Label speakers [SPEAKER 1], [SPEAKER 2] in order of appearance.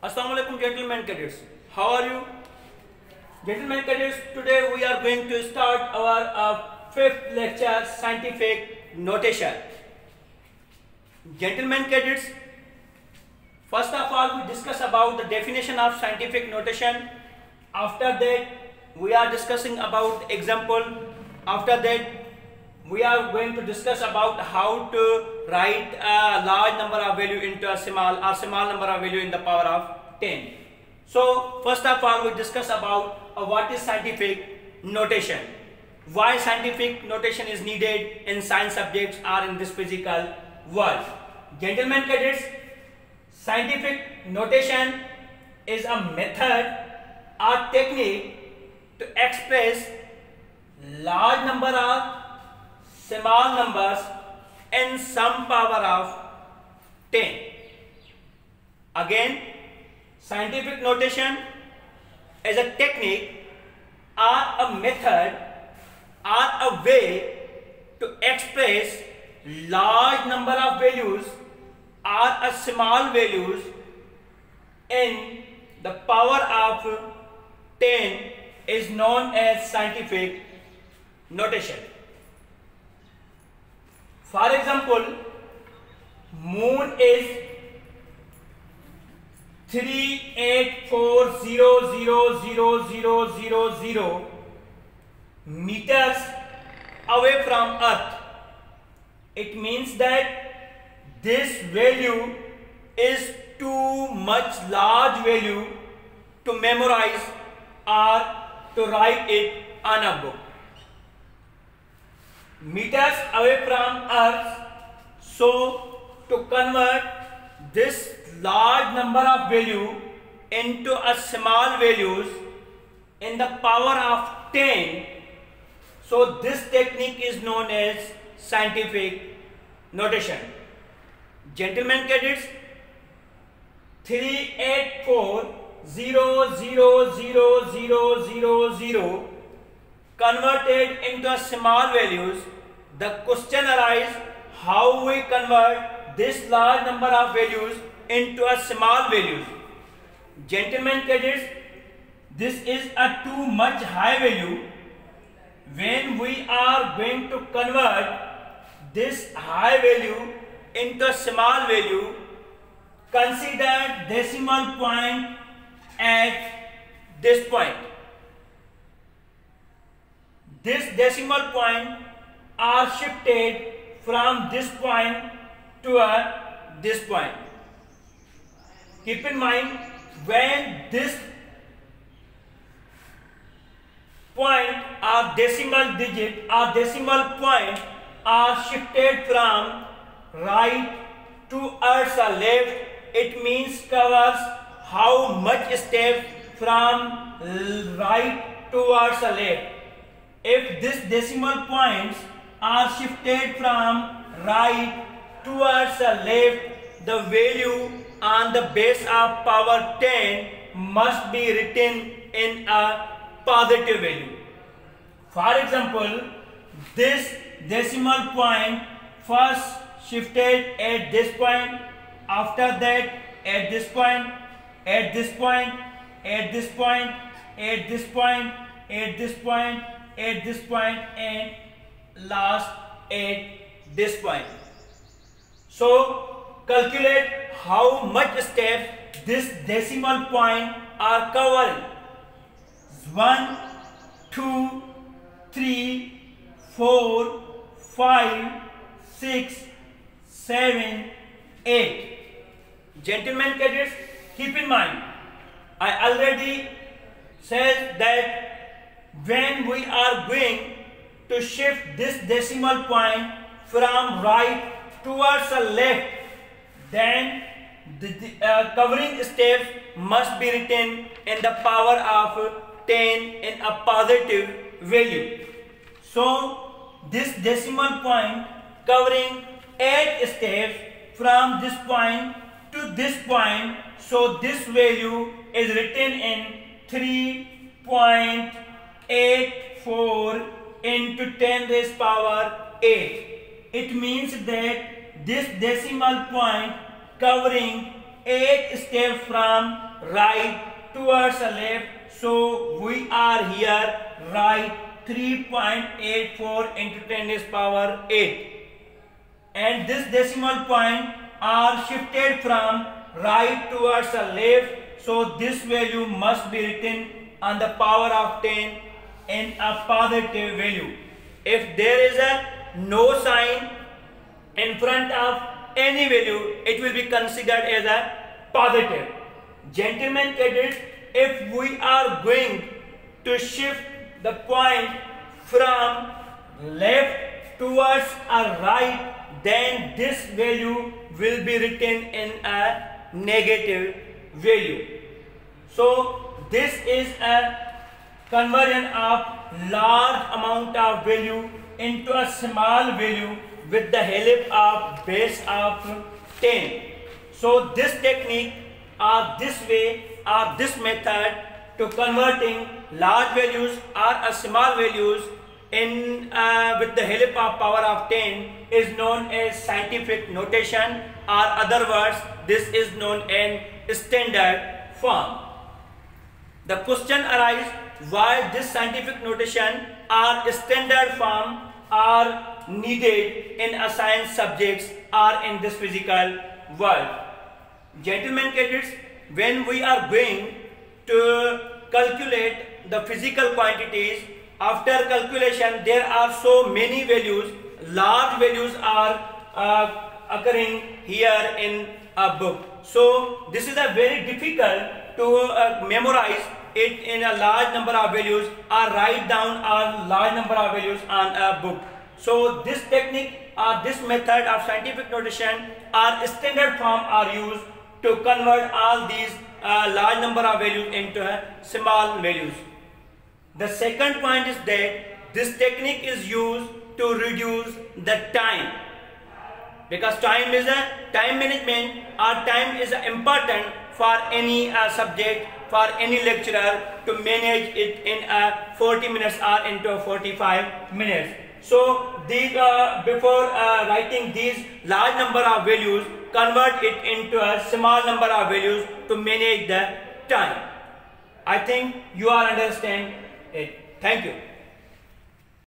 [SPEAKER 1] Assalamualaikum gentlemen cadets. How are you? Gentlemen cadets, today we are going to start our fifth lecture, scientific notation. Gentlemen cadets, first of all we discuss about the definition of scientific notation. After that we are discussing about example. After that we are going to discuss about how to write a large number of value into a small number of value in the power of 10. So first of all we discuss about what is scientific notation, why scientific notation is needed in science subjects or in this physical world. Gentlemen cadets, scientific notation is a method or technique to express large number of small numbers in some power of 10. Again, scientific notation is a technique or a method or a way to express large number of values or a small values in the power of 10 is known as scientific notation. For example, moon is 384,000,000 meters away from Earth. It means that this value is too much large value to memorize or to write it on a book. Meters away from Earth, so to convert this large number of value into a small values in the power of 10, so this technique is known as scientific notation. Gentlemen cadets, 384,000,000 converted into small values. The question arises, how we convert this large number of values into a small values. Gentlemen cadets, this is a too much high value. When we are going to convert this high value into a small value, consider decimal point at this point. This decimal point are shifted from this point to this point. Keep in mind, when this point or decimal digit or decimal point are shifted from right towards the left, it means covers how much step from right towards the left. If this decimal points are shifted from right towards the left, the value on the base of power 10 must be written in a positive value. For example, this decimal point first shifted at this point, after that at this point, at this point, at this point, at this point, at this point, at this point, and last at this point. So calculate how much steps this decimal point are covering. 1, 2, 3, 4, 5, 6, 7, 8. Gentlemen cadets, keep in mind, I already said that when we are going to shift this decimal point from right towards the left, then the covering steps must be written in the power of 10 in a positive value. So this decimal point covering 8 steps from this point to this point, so this value is written in 3.84 into 10 raised power 8. It means that this decimal point covering 8 steps from right towards the left. So we are here right 3.84 into 10 raised power 8. And this decimal point are shifted from right towards the left. So this value must be written on the power of 10 in a positive value. If there is a no sign in front of any value, it will be considered as a positive. Gentlemen cadets, if we are going to shift the point from left towards a right, then this value will be written in a negative value. So this is a conversion of large amount of value into a small value with the help of base of 10. So this technique or this way or this method to converting large values or small values in with the help of power of 10 is known as scientific notation, or other words, this is known in standard form. The question arises why this scientific notation or standard form are needed in a science subjects or in this physical world. Gentlemen cadets, when we are going to calculate the physical quantities, after calculation there are so many values, large values are occurring here in a book. So this is a very difficult to memorize it in a large number of values or write down a large number of values on a book. So this technique or this method of scientific notation or standard form are used to convert all these large number of values into small values. The second point is that this technique is used to reduce the time, because time is a time management or time is important for any subject, for any lecturer to manage it in 40 minutes or into 45 minutes. So these before writing these large number of values, convert it into a small number of values to manage the time. I think you all understand it. Thank you.